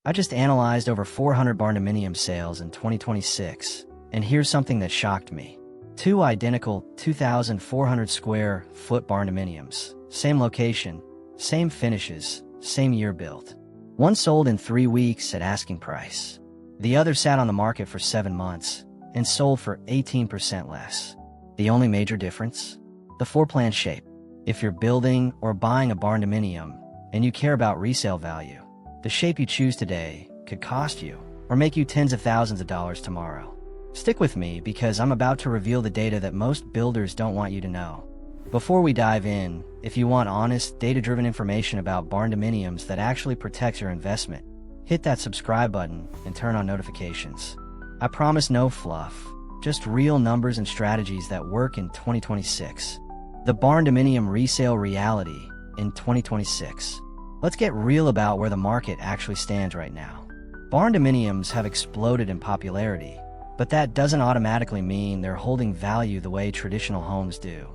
I just analyzed over 400 barndominium sales in 2026, and here's something that shocked me. Two identical 2,400 square foot barndominiums, same location, same finishes, same year built. One sold in 3 weeks at asking price. The other sat on the market for 7 months and sold for 18% less. The only major difference? The floor plan shape. If you're building or buying a barndominium and you care about resale value, the shape you choose today could cost you or make you tens of thousands of dollars tomorrow. Stick with me because I'm about to reveal the data that most builders don't want you to know. Before we dive in, if you want honest, data-driven information about barndominiums that actually protects your investment, hit that subscribe button and turn on notifications. I promise no fluff, just real numbers and strategies that work in 2026. The barndominium resale reality in 2026. Let's get real about where the market actually stands right now. Barndominiums have exploded in popularity, but that doesn't automatically mean they're holding value the way traditional homes do.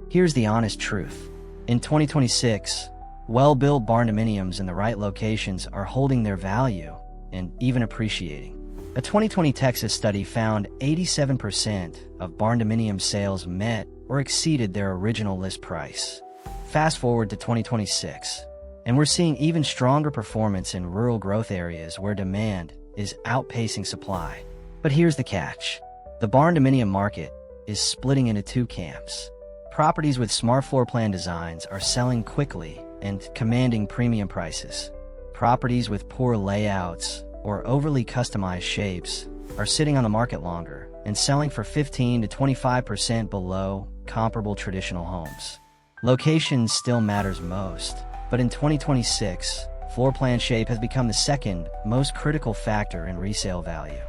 Here's the honest truth. In 2026, well-built barndominiums in the right locations are holding their value and even appreciating. A 2020 Texas study found 87% of barndominium sales met or exceeded their original list price. Fast forward to 2026, and we're seeing even stronger performance in rural growth areas where demand is outpacing supply. But here's the catch. The barndominium market is splitting into two camps. Properties with smart floor plan designs are selling quickly and commanding premium prices. Properties with poor layouts or overly customized shapes are sitting on the market longer and selling for 15 to 25% below comparable traditional homes. Location still matters most, but in 2026, floor plan shape has become the second most critical factor in resale value.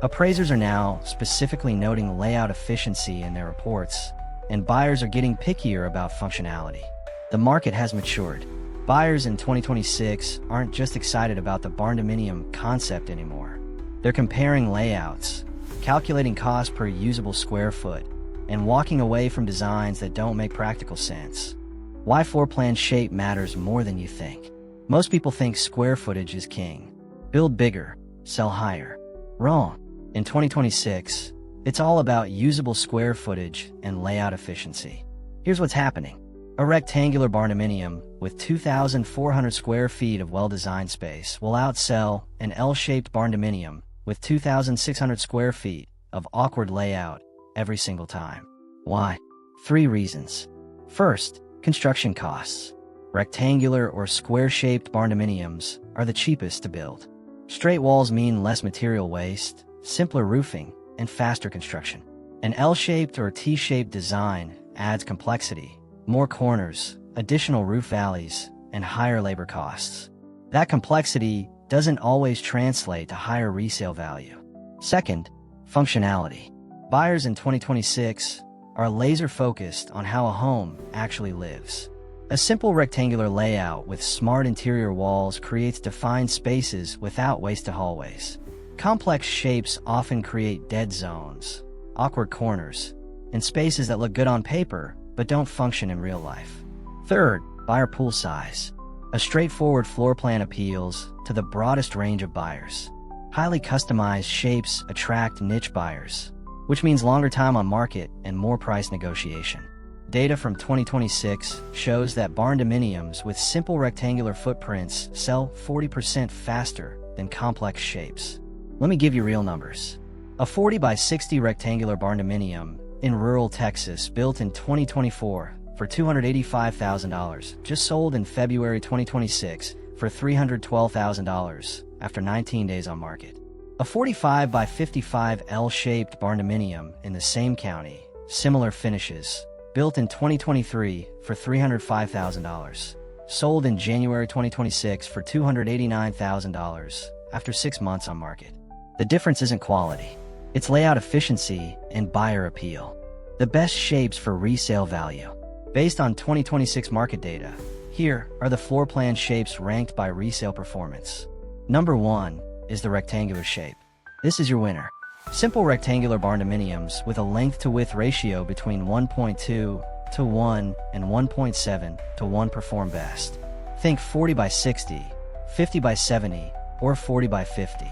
Appraisers are now specifically noting layout efficiency in their reports, and buyers are getting pickier about functionality. The market has matured. Buyers in 2026 aren't just excited about the barndominium concept anymore. They're comparing layouts, calculating cost per usable square foot, and walking away from designs that don't make practical sense. Why floor plan shape matters more than you think. Most people think square footage is king. Build bigger, sell higher. Wrong. In 2026, it's all about usable square footage and layout efficiency. Here's what's happening. A rectangular barndominium with 2,400 square feet of well-designed space will outsell an L-shaped barndominium with 2,600 square feet of awkward layout every single time. Why? 3 reasons. First, construction costs. Rectangular or square-shaped barndominiums are the cheapest to build. Straight walls mean less material waste, simpler roofing, and faster construction. An L-shaped or T-shaped design adds complexity, more corners, additional roof valleys, and higher labor costs. That complexity doesn't always translate to higher resale value. Second, functionality. Buyers in 2026 are laser-focused on how a home actually lives. A simple rectangular layout with smart interior walls creates defined spaces without wasted hallways. Complex shapes often create dead zones, awkward corners, and spaces that look good on paper but don't function in real life. Third, buyer pool size. A straightforward floor plan appeals to the broadest range of buyers. Highly customized shapes attract niche buyers, which means longer time on market and more price negotiation. Data from 2026 shows that barndominiums with simple rectangular footprints sell 40% faster than complex shapes. Let me give you real numbers. A 40 by 60 rectangular barndominium in rural Texas built in 2024 for $285,000 just sold in February 2026 for $312,000 after 19 days on market. A 45 by 55 L-shaped barndominium in the same county, similar finishes, built in 2023 for $305,000, sold in January 2026 for $289,000 after 6 months on market. The difference isn't quality. It's layout efficiency and buyer appeal. The best shapes for resale value. Based on 2026 market data, here are the floor plan shapes ranked by resale performance. Number 1 is the rectangular shape. This is your winner. Simple rectangular barndominiums with a length-to-width ratio between 1.2 to 1 and 1.7 to 1 perform best. Think 40 by 60, 50 by 70, or 40 by 50.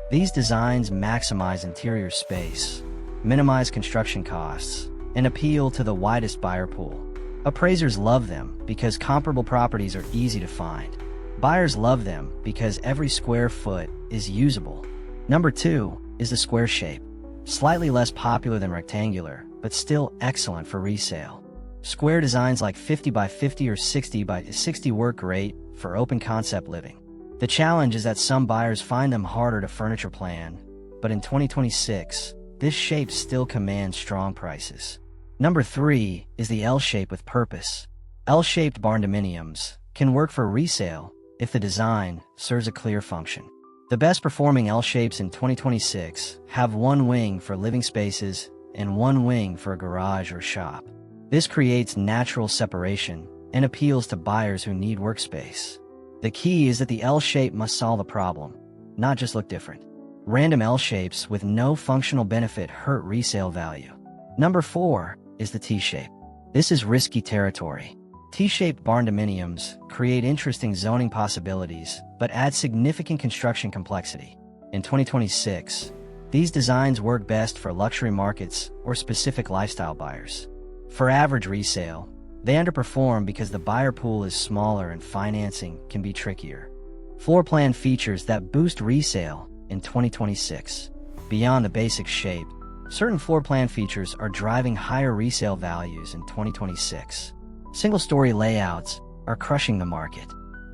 These designs maximize interior space, minimize construction costs, and appeal to the widest buyer pool. Appraisers love them because comparable properties are easy to find. Buyers love them because every square foot is usable. Number 2 is the square shape. Slightly less popular than rectangular, but still excellent for resale. Square designs like 50 by 50 or 60 by 60 work great for open concept living. The challenge is that some buyers find them harder to furniture plan, but in 2026, this shape still commands strong prices. Number 3 is the L shape with purpose. L-shaped barndominiums can work for resale if the design serves a clear function. The best performing L shapes in 2026 have one wing for living spaces and one wing for a garage or shop. This creates natural separation and appeals to buyers who need workspace. The key is that the L shape must solve a problem, not just look different. Random L shapes with no functional benefit hurt resale value. Number 4 is the T shape. This is risky territory. T-shaped barndominiums create interesting zoning possibilities, but add significant construction complexity. In 2026, these designs work best for luxury markets or specific lifestyle buyers. For average resale, they underperform because the buyer pool is smaller and financing can be trickier. Floor plan features that boost resale in 2026. Beyond the basic shape, certain floor plan features are driving higher resale values in 2026. Single-story layouts are crushing the market.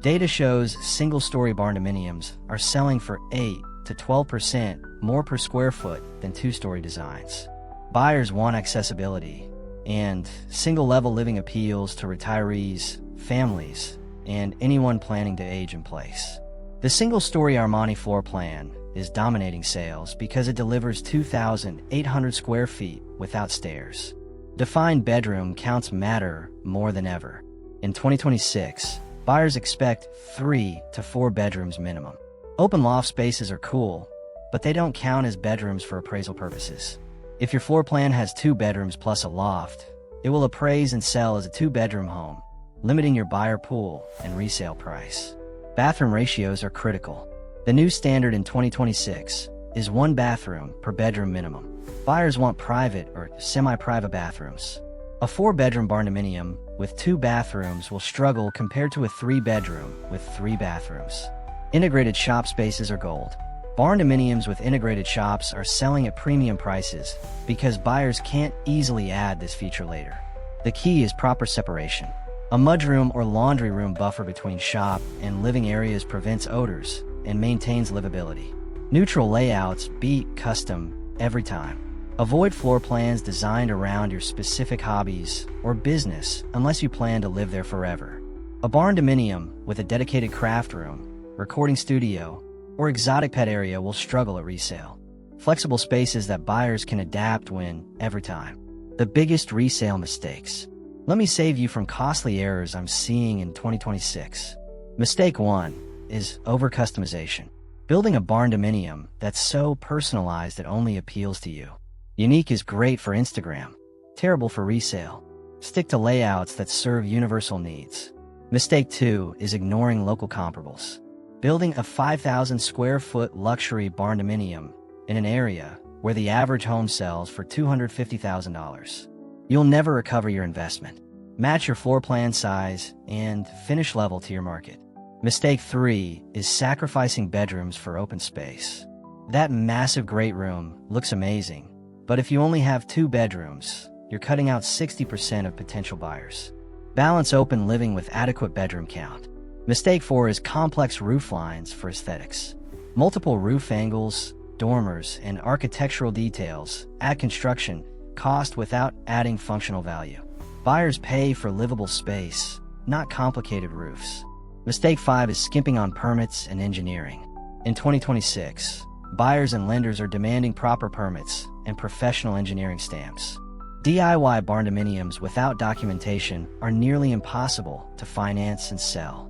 Data shows single-story barndominiums are selling for 8 to 12% more per square foot than two-story designs. Buyers want accessibility, and single-level living appeals to retirees, families, and anyone planning to age in place. The single-story Armani floor plan is dominating sales because it delivers 2,800 square feet without stairs. Defined bedroom counts matter more than ever. In 2026, buyers expect 3 to 4 bedrooms minimum. Open loft spaces are cool, but they don't count as bedrooms for appraisal purposes. If your floor plan has 2 bedrooms plus a loft, it will appraise and sell as a 2-bedroom home, limiting your buyer pool and resale price. Bathroom ratios are critical. The new standard in 2026 is 1 bathroom per bedroom minimum. Buyers want private or semi-private bathrooms. A 4-bedroom barndominium with 2 bathrooms will struggle compared to a 3-bedroom with 3 bathrooms. Integrated shop spaces are gold. Barndominiums with integrated shops are selling at premium prices because buyers can't easily add this feature later. The key is proper separation. A mudroom or laundry room buffer between shop and living areas prevents odors and maintains livability. Neutral layouts beat custom every time. Avoid floor plans designed around your specific hobbies or business unless you plan to live there forever. A barndominium with a dedicated craft room, recording studio, or exotic pet area will struggle at resale. Flexible spaces that buyers can adapt win every time. The biggest resale mistakes. Let me save you from costly errors I'm seeing in 2026. Mistake 1 is over-customization. Building a barndominium that's so personalized it only appeals to you. Unique is great for Instagram, terrible for resale. Stick to layouts that serve universal needs. Mistake 2 is ignoring local comparables. Building a 5,000 square foot luxury barndominium in an area where the average home sells for $250,000. You'll never recover your investment. Match your floor plan size and finish level to your market. Mistake 3 is sacrificing bedrooms for open space. That massive great room looks amazing, but if you only have 2 bedrooms, you're cutting out 60% of potential buyers. Balance open living with adequate bedroom count. Mistake 4 is complex roof lines for aesthetics. Multiple roof angles, dormers, and architectural details add construction cost without adding functional value. Buyers pay for livable space, not complicated roofs. Mistake 5 is skimping on permits and engineering. In 2026, buyers and lenders are demanding proper permits and professional engineering stamps. DIY barndominiums without documentation are nearly impossible to finance and sell.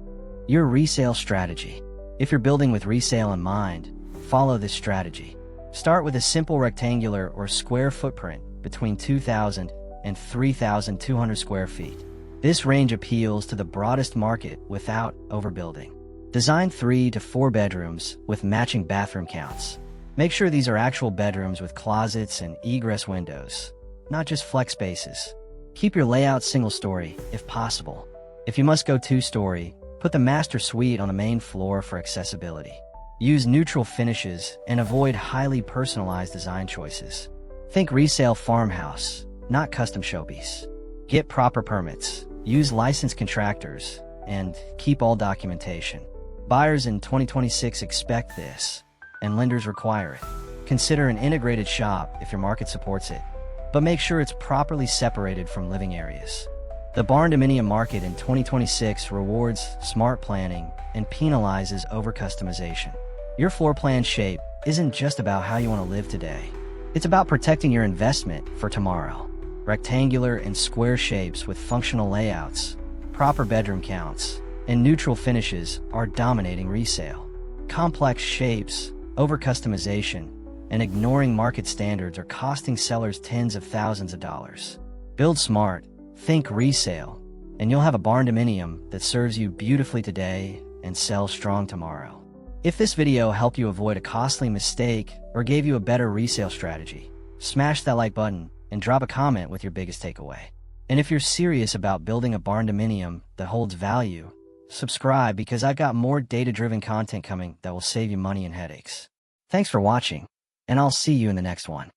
Your resale strategy. If you're building with resale in mind, follow this strategy. Start with a simple rectangular or square footprint between 2,000 and 3,200 square feet. This range appeals to the broadest market without overbuilding. Design 3 to 4 bedrooms with matching bathroom counts. Make sure these are actual bedrooms with closets and egress windows, not just flex spaces. Keep your layout single-story, if possible. If you must go 2-story, put the master suite on the main floor for accessibility. Use neutral finishes and avoid highly personalized design choices. Think resale farmhouse, not custom showpiece. Get proper permits, use licensed contractors, and keep all documentation. Buyers in 2026 expect this, and lenders require it. Consider an integrated shop if your market supports it, but make sure it's properly separated from living areas. The barndominium market in 2026 rewards smart planning and penalizes over-customization. Your floor plan shape isn't just about how you want to live today. It's about protecting your investment for tomorrow. Rectangular and square shapes with functional layouts, proper bedroom counts, and neutral finishes are dominating resale. Complex shapes, over-customization, and ignoring market standards are costing sellers tens of thousands of dollars. Build smart, think resale, and you'll have a barndominium that serves you beautifully today and sells strong tomorrow. If this video helped you avoid a costly mistake or gave you a better resale strategy, smash that like button and drop a comment with your biggest takeaway. And if you're serious about building a barndominium that holds value, subscribe because I've got more data-driven content coming that will save you money and headaches. Thanks for watching, and I'll see you in the next one.